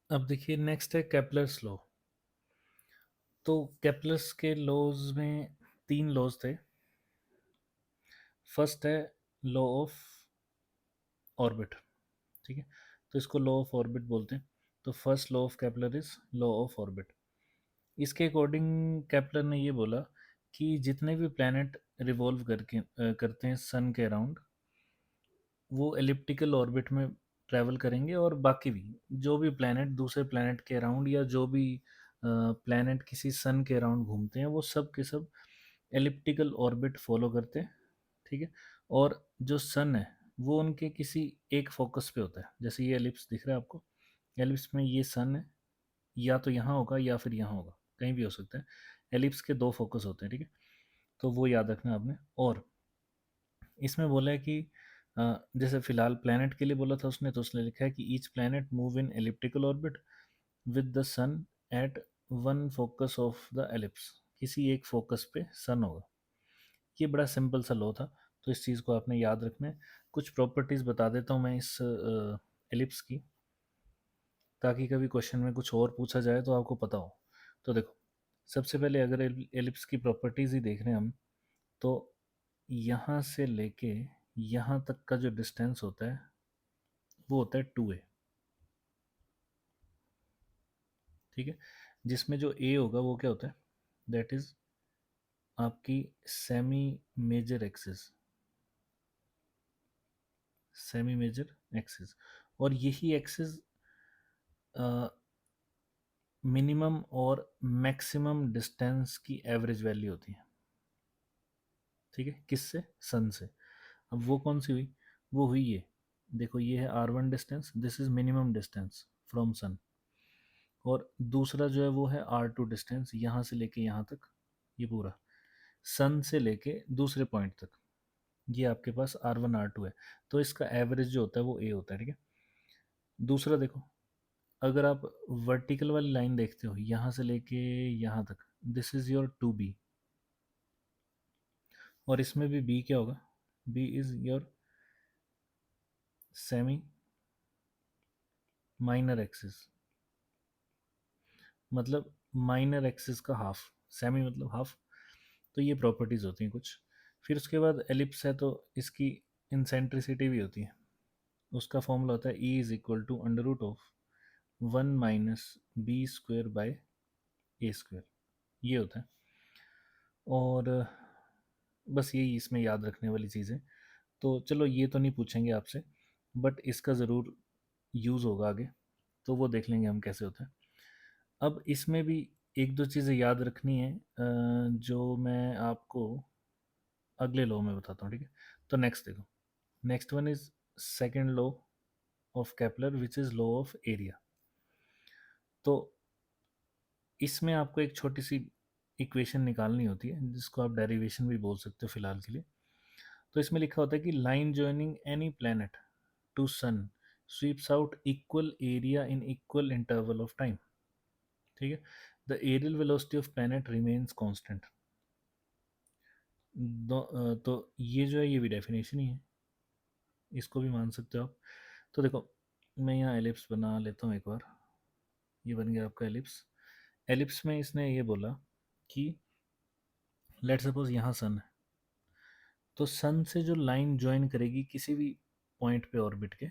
अब देखिए नेक्स्ट है केपलर्स लॉ। तो केपलर्स के लॉज में तीन लॉज थे। फर्स्ट है लॉ ऑफ ऑर्बिट, ठीक है। तो इसको लॉ ऑफ ऑर्बिट बोलते हैं। तो first law of Kepler is law of orbit. इसके अकॉर्डिंग केपलर ने ये बोला कि जितने भी प्लैनेट रिवॉल्व करते हैं सन के अराउंड, वो एलिप्टिकल ऑर्बिट में ट्रैवल करेंगे, और बाकी भी जो भी प्लैनेट दूसरे प्लैनेट के अराउंड या जो भी प्लैनेट किसी सन के अराउंड घूमते हैं वो सब के सब एलिप्टिकल ऑर्बिट फॉलो करते हैं, ठीक है। और जो सन है वो उनके किसी एक फोकस पे होता है। जैसे ये एलिप्स दिख रहा है आपको, एलिप्स में ये सन है, या तो यहाँ होगा या फिर यहाँ होगा, कहीं भी हो सकता है। एलिप्स के दो फोकस होते हैं, ठीक है। तो वो याद रखना आपने। और इसमें बोला है कि जैसे फिलहाल प्लैनेट के लिए बोला था उसने, तो उसने लिखा है कि each planet move in elliptical orbit with the sun at one focus of the ellipse. किसी एक फोकस पे सन होगा। ये बड़ा सिंपल सा लॉ था, तो इस चीज़ को आपने याद रखना है। कुछ प्रॉपर्टीज़ बता देता हूँ मैं इस एलिप्स की, ताकि कभी क्वेश्चन में कुछ और पूछा जाए तो आपको पता हो। तो देखो, सबसे पहले अगर एलिप्स की प्रॉपर्टीज़ ही देख रहे हैं हम, तो यहाँ से लेके यहाँ तक का जो डिस्टेंस होता है वो होता है 2a, ठीक है। जिसमें जो a होगा वो क्या होता है, दैट इज आपकी semi major axis, semi major axis. और यही एक्सिस मिनिमम और मैक्सिमम डिस्टेंस की एवरेज वैल्यू होती है, ठीक है। किससे? सन से। अब वो कौन सी हुई? वो हुई ये, देखो ये है r1 distance, this is minimum distance from sun. और दूसरा जो है वो है r2 डिस्टेंस, यहाँ से लेके यहाँ तक, ये पूरा सन से लेके दूसरे पॉइंट तक, ये आपके पास r1 r2 है। तो इसका एवरेज जो होता है वो a होता है, ठीक है। दूसरा देखो, अगर आप वर्टिकल वाली लाइन देखते हो यहाँ से लेके यहाँ तक, दिस इज योर 2b। और इसमें भी b क्या होगा? b is your semi minor axis, मतलब माइनर एक्सिस का हाफ, सेमी मतलब हाफ। तो ये प्रॉपर्टीज़ होती हैं कुछ। फिर उसके बाद एलिप्स है तो इसकी इंसेंट्रिसिटी भी होती है। उसका फॉर्मूला होता है e is equal to under root of 1 - b² by a²। ये होता है। और बस यही इसमें याद रखने वाली चीज़ें। तो चलो ये तो नहीं पूछेंगे आपसे, बट इसका ज़रूर यूज़ होगा आगे, तो वो देख लेंगे हम कैसे होता है। अब इसमें भी एक दो चीज़ें याद रखनी है, जो मैं आपको अगले लॉ में बताता हूँ, ठीक है। तो नेक्स्ट देखो, next one is second law of Kepler which is law of area. तो इसमें आपको एक छोटी सी इक्वेशन निकालनी होती है, जिसको आप डेरिवेशन भी बोल सकते हो फिलहाल के लिए। तो इसमें लिखा होता है कि line joining any planet to sun sweeps out equal area in equal interval of time, ठीक है। The areal velocity of planet remains constant. तो ये जो है ये भी डेफिनेशन ही है, इसको भी मान सकते हो आप। तो देखो, मैं यहाँ एलिप्स बना लेता हूँ एक बार। ये बन गया आपका एलिप्स। एलिप्स में इसने ये बोला कि लेट सपोज यहाँ सन है, तो सन से जो लाइन ज्वाइन करेगी किसी भी पॉइंट पे ऑर्बिट के,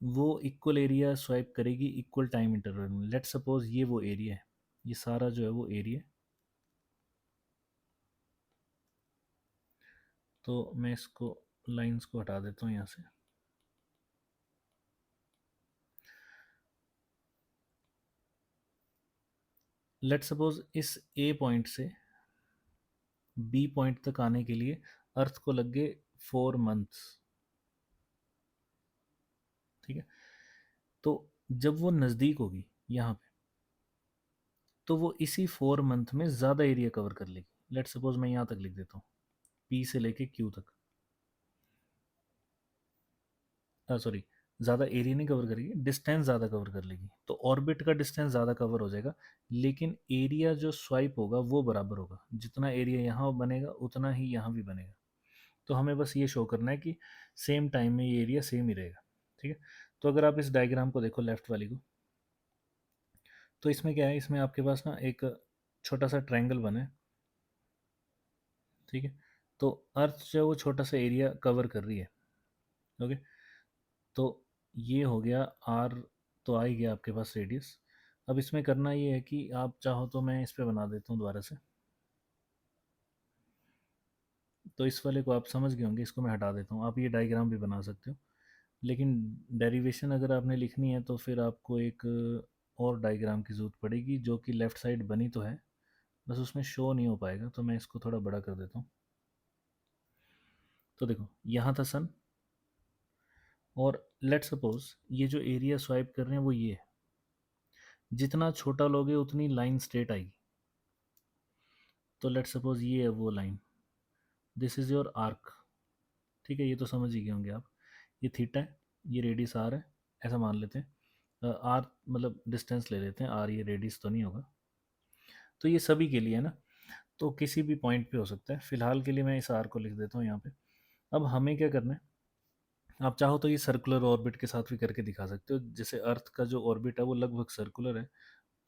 वो इक्वल एरिया स्वाइप करेगी इक्वल टाइम इंटरवल में। लेट सपोज ये वो एरिया है, ये सारा जो है वो एरिया। तो मैं इसको लाइंस को हटा देता हूँ यहाँ से। लेट सपोज इस ए पॉइंट से बी पॉइंट तक आने के लिए अर्थ को लग गए 4 मंथ्स, ठीक है। तो जब वो नज़दीक होगी यहाँ पे, तो वो इसी 4 मंथ में ज़्यादा एरिया कवर कर लेगी। लेट सपोज मैं यहाँ तक लिख देता हूँ, पी से लेके क्यू तक। सॉरी, ज़्यादा एरिया नहीं कवर करेगी, डिस्टेंस ज़्यादा कवर कर लेगी। तो ऑर्बिट का डिस्टेंस ज़्यादा कवर हो जाएगा, लेकिन एरिया जो स्वाइप होगा वो बराबर होगा। जितना एरिया यहाँ बनेगा उतना ही यहाँ भी बनेगा। तो हमें बस ये शो करना है कि सेम टाइम में ये एरिया सेम ही रहेगा, ठीक है। तो अगर आप इस डायग्राम को देखो, लेफ्ट वाली को, तो इसमें क्या है, इसमें आपके पास ना एक छोटा सा ट्रायंगल बना है, ठीक है। तो अर्थ जो है वो छोटा सा एरिया कवर कर रही है, ओके। तो ये हो गया आर, तो आ ही गया आपके पास रेडियस। अब इसमें करना ये है कि आप चाहो तो मैं इस पे बना देता हूँ दोबारा से। तो इस वाले को आप समझ गए होंगे, इसको मैं हटा देता हूँ, आप ये डायग्राम भी बना सकते हो। लेकिन डेरिवेशन अगर आपने लिखनी है तो फिर आपको एक और डायग्राम की ज़रूरत पड़ेगी, जो कि लेफ़्ट साइड बनी तो है, बस उसमें शो नहीं हो पाएगा, तो मैं इसको थोड़ा बड़ा कर देता हूँ। तो देखो यहाँ था सन, और लेट सपोज ये जो एरिया स्वाइप कर रहे हैं वो ये है, जितना छोटा लोगे उतनी लाइन स्ट्रेट आएगी। तो लेट सपोज ये है वो line, this is your arc, ठीक है। ये तो समझ ही गए होंगे आप, ये थीटा है, ये रेडियस आर है, ऐसा मान लेते हैं। आर मतलब डिस्टेंस ले लेते हैं, आर ये रेडियस तो नहीं होगा। तो ये सभी के लिए है ना, तो किसी भी पॉइंट पे हो सकता है। फिलहाल के लिए मैं इस आर को लिख देता हूँ यहाँ पे। अब हमें क्या करना है, आप चाहो तो ये सर्कुलर ऑर्बिट के साथ भी करके दिखा सकते हो। जैसे अर्थ का जो ऑर्बिट है वो लगभग सर्कुलर है,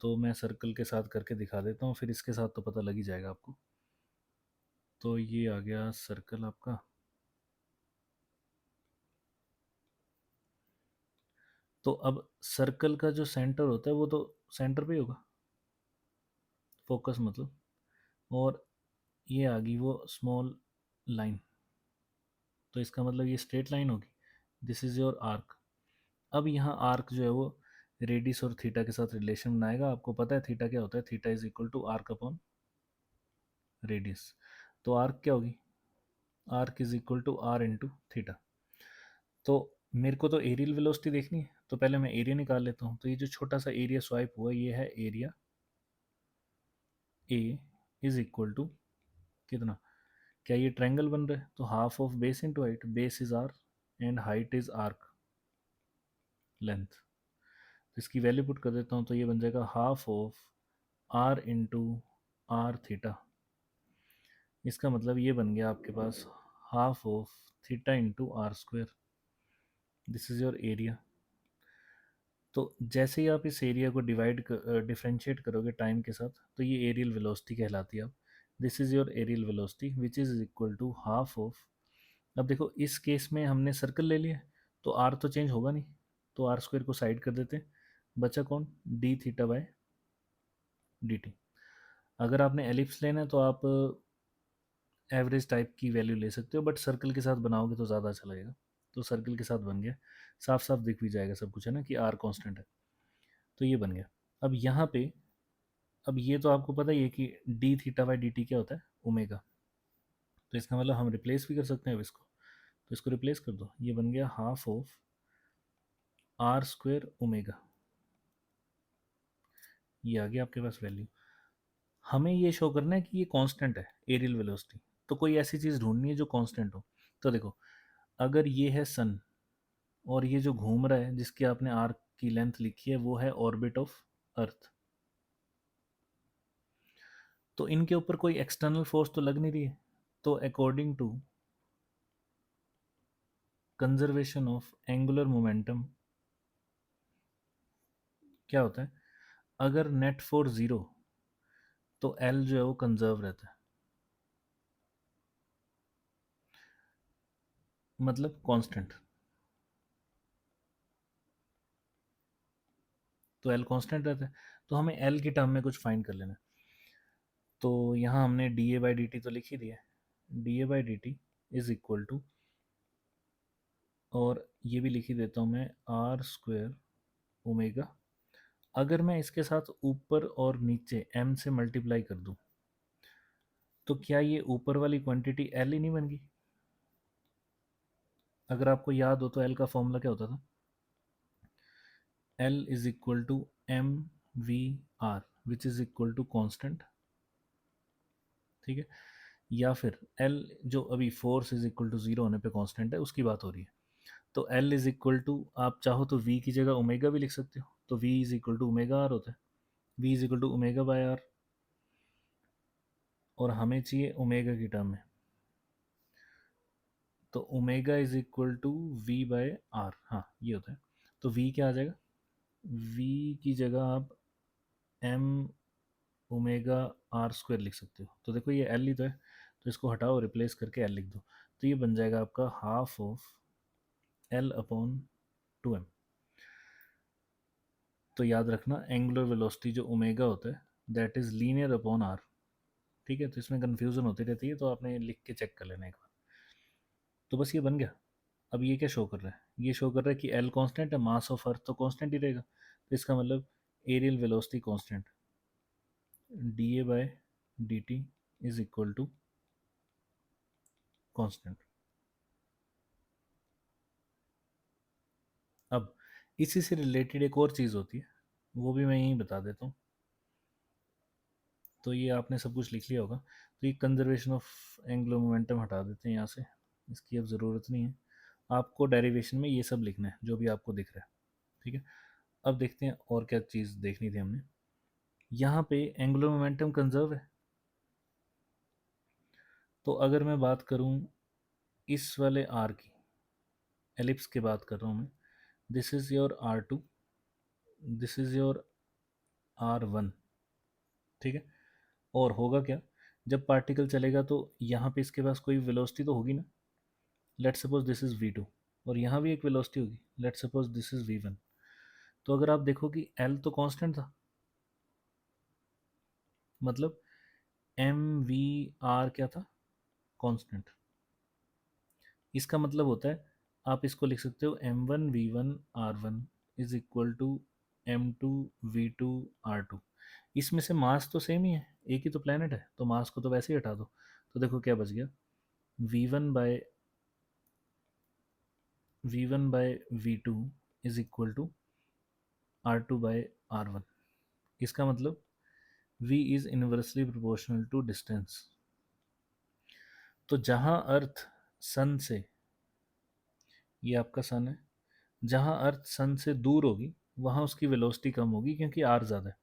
तो मैं सर्कल के साथ करके दिखा देता हूँ, फिर इसके साथ तो पता लग ही जाएगा आपको। तो ये आ गया सर्कल आपका। तो अब सर्कल का जो सेंटर होता है वो तो सेंटर पे ही होगा, फोकस मतलब। और ये आ गई वो स्मॉल लाइन, तो इसका मतलब ये स्ट्रेट लाइन होगी, दिस इज़ योर आर्क। अब यहाँ आर्क जो है वो रेडियस और थीटा के साथ रिलेशन बनाएगा। आपको पता है थीटा क्या होता है, theta is equal to arc upon radius. तो आर्क क्या होगी, arc is equal to r into theta. तो मेरे को तो एरियल वेलोसिटी देखनी है, तो पहले मैं एरिया निकाल लेता हूँ। तो ये जो छोटा सा एरिया स्वाइप हुआ ये है area A, is equal to कितना, क्या ये ट्रायंगल बन रहा है, तो half of base into height, base is r and height is arc length. तो इसकी वैल्यू पुट कर देता हूँ, तो ये बन जाएगा half of R into R theta. इसका मतलब ये बन गया आपके पास half of theta into R square, this is your area. तो जैसे ही आप इस एरिया को डिफ्रेंशिएट करोगे टाइम के साथ, तो ये एरियल वेलोसिटी कहलाती है। अब this is your areal velocity which is equal to half of, अब देखो इस केस में हमने सर्कल ले लिया, तो आर तो चेंज होगा नहीं, तो आर स्क्वेयर को साइड कर देते हैं, बचा कौन, D theta by d T. अगर आपने एलिप्स लेना है तो आप एवरेज टाइप की वैल्यू ले सकते हो, बट सर्कल के साथ बनाओगे तो ज़्यादा अच्छा लगेगा। तो सर्कल के साथ बन गया, साफ साफ दिख भी जाएगा सब कुछ है ना कि आर कांस्टेंट है। तो ये बन गया। अब यहाँ पे, अब ये तो आपको पता ही है कि D theta by d T क्या होता है, ओमेगा। तो इसका मतलब हम रिप्लेस भी कर सकते हैं अब इसको, तो इसको रिप्लेस कर दो, ये बन गया half of r square omega. ये आ गया आपके पास वैल्यू। हमें ये शो करना है कि ये कांस्टेंट है एरियल वेलोसिटी, तो कोई ऐसी चीज़ ढूंढनी है जो कांस्टेंट हो। तो देखो अगर ये है सन, और ये जो घूम रहा है जिसकी आपने आर्क की लेंथ लिखी है वो है ऑर्बिट ऑफ अर्थ, तो इनके ऊपर कोई एक्सटर्नल फोर्स तो लग नहीं रही है। तो according to conservation of angular momentum क्या होता है, अगर नेट फोर्स जीरो, तो एल जो है वो कंजर्व रहता है, मतलब कांस्टेंट। तो एल कांस्टेंट रहता है, तो हमें एल की टर्म में कुछ फाइंड कर लेना है। तो यहाँ हमने d A by d t तो लिख ही दिया है, d A by d t is equal to, और ये भी लिख ही देता हूँ मैं, आर स्क्वेयर ओमेगा। अगर मैं इसके साथ ऊपर और नीचे m से मल्टीप्लाई कर दूं, तो क्या ये ऊपर वाली क्वांटिटी l ही नहीं बन गई। अगर आपको याद हो तो l का फॉर्मूला क्या होता था, l is equal to m v r which is equal to constant, ठीक है। या फिर l जो अभी force is equal to zero होने पे कांस्टेंट है उसकी बात हो रही है, तो l इज इक्वल टू, आप चाहो तो v की जगह ओमेगा भी लिख सकते हो, तो v is equal to omega r होता है, v is equal to omega by r, और हमें चाहिए ओमेगा की टर्म में, तो omega is equal to v by r, हाँ ये होता है। तो v क्या आ जाएगा, v की जगह आप एम ओमेगा आर स्क्वायर लिख सकते हो। तो देखो ये एल ही तो है, तो इसको हटाओ, रिप्लेस करके एल लिख दो, तो ये बन जाएगा आपका half of L upon 2m। तो याद रखना एंगुलर वेलोसिटी जो ओमेगा होता है that is linear upon r. ठीक है, तो इसमें कन्फ्यूजन होती रहती है, तो आपने लिख के चेक कर लेना एक बार। तो बस ये बन गया। अब ये क्या शो कर रहा है, ये शो कर रहा है कि एल कांस्टेंट है, मास ऑफ अर्थ तो कांस्टेंट ही रहेगा, तो इसका मतलब areal velocity constant d A by d t is equal to constant. अब इसी से रिलेटेड एक और चीज़ होती है, वो भी मैं यहीं बता देता हूँ। तो ये आपने सब कुछ लिख लिया होगा, तो ये कंजर्वेशन ऑफ एंगुलर मोमेंटम हटा देते हैं यहाँ से, इसकी अब ज़रूरत नहीं है। आपको डेरिवेशन में ये सब लिखना है जो भी आपको दिख रहा है। ठीक है, अब देखते हैं और क्या चीज़ देखनी थी हमने। यहाँ पे एंगुलर मोमेंटम कंजर्व है, तो अगर मैं बात करूँ इस वाले आर की, एलिप्स की बात कर रहा हूँ मैं, this is your R2, this is your R1। ठीक है, और होगा क्या, जब पार्टिकल चलेगा तो यहाँ पे इसके पास कोई वेलोसिटी तो होगी ना। Let suppose this is V2, और यहाँ भी एक वेलोसिटी होगी, let suppose this is V1। तो अगर आप देखो कि L तो कांस्टेंट था, मतलब एम वी आर क्या था, कांस्टेंट। इसका मतलब होता है आप इसको लिख सकते हो m1v1r1 is equal to m2v2r2। इसमें से मास तो सेम ही है, एक ही तो प्लेनेट है, तो मास को तो वैसे ही हटा दो। तो देखो क्या बच गया, v1 by v2 is equal to r2 by r1। इसका मतलब v is inversely proportional to distance. तो जहाँ अर्थ सन से, ये आपका सन है, जहाँ अर्थ सन से दूर होगी वहाँ उसकी वेलोसिटी कम होगी क्योंकि आर ज़्यादा है,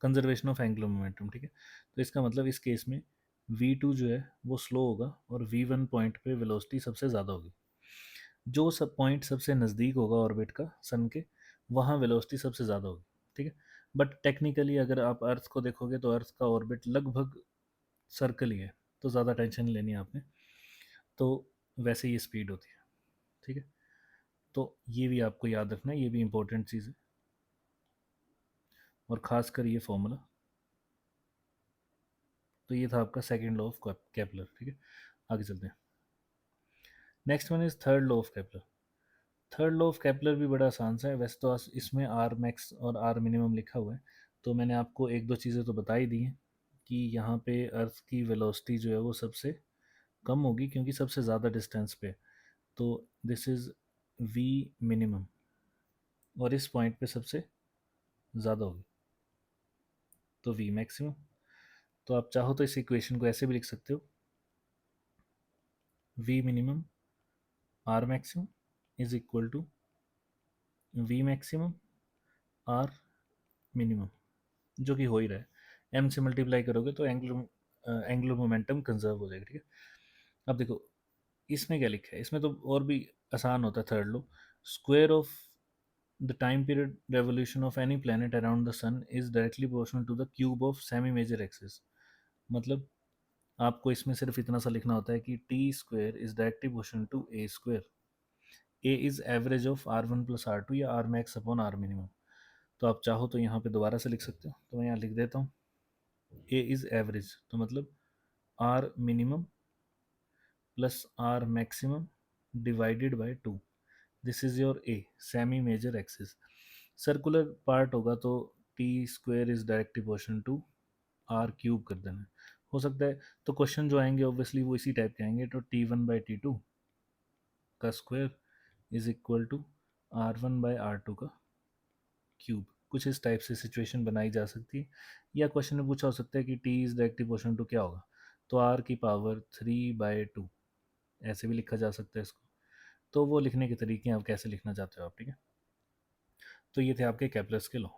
कंजर्वेशन ऑफ एंगुलर मोमेंटम। ठीक है, तो इसका मतलब इस केस में v2 जो है वो स्लो होगा और v1 पॉइंट पे वेलोसिटी सबसे ज़्यादा होगी। जो सब पॉइंट सबसे नज़दीक होगा ऑर्बिट का सन के, वहाँ वेलोसिटी सबसे ज़्यादा होगी। ठीक है, बट टेक्निकली अगर आप अर्थ को देखोगे तो अर्थ का ऑर्बिट लगभग सर्कल ही है, तो ज़्यादा टेंशन नहीं लेनी है आपने। तो वैसे ये स्पीड होती है। ठीक है, तो ये भी आपको याद रखना है, ये भी इंपॉर्टेंट चीज़ है, और ख़ासकर ये फॉर्मूला। तो ये था आपका सेकेंड लॉ ऑफ केपलर। ठीक है, आगे चलते हैं। Next one is third law of Kepler. Third law of Kepler भी बड़ा आसान सा है, वैसे तो इसमें आर मैक्स और आर मिनिमम लिखा हुआ है, तो मैंने आपको एक दो चीज़ें तो बता ही दी हैं कि यहाँ पे अर्थ की वेलोसिटी जो है वो सबसे कम होगी क्योंकि सबसे ज़्यादा डिस्टेंस पे, तो दिस इज़ वी मिनिमम, और इस पॉइंट पे सबसे ज़्यादा होगी तो वी मैक्सिमम। तो आप चाहो तो इस इक्वेशन को ऐसे भी लिख सकते हो, v minimum r maximum is equal to v maximum r minimum, जो कि हो ही रहा है। एम से मल्टीप्लाई करोगे तो एंगुलर मोमेंटम कंजर्व हो जाएगा। ठीक है, अब देखो इसमें क्या लिखा है, इसमें तो और भी आसान होता है। Third law, square of the time period revolution of any planet around the sun is directly proportional to the cube of semi major axis. मतलब आपको इसमें सिर्फ इतना सा लिखना होता है कि T square is directly proportional to a square. A is average of R1 plus R2 या r max upon r minimum. तो आप चाहो तो यहाँ पे दोबारा से लिख सकते हो, तो मैं यहाँ लिख देता हूँ ए इज एवरेज, तो मतलब r minimum plus r maximum divided by 2। This is your a semi major axis. Circular part होगा तो T square is directly proportional to r cube कर देना है। हो सकता है तो क्वेश्चन जो आएंगे ऑब्वियसली वो इसी टाइप के आएंगे, तो T1/T2 का square is equal to R1/R2 का क्यूब। कुछ इस टाइप से सिचुएशन बनाई जा सकती है, या क्वेश्चन में पूछा हो सकता है कि T is directly proportional to क्या होगा, तो आर की पावर 3/2, ऐसे भी लिखा जा सकता है इसको। तो वो लिखने के तरीके हैं, आप कैसे लिखना चाहते हो आप। ठीक है, तो ये थे आपके केपलर्स के लॉ।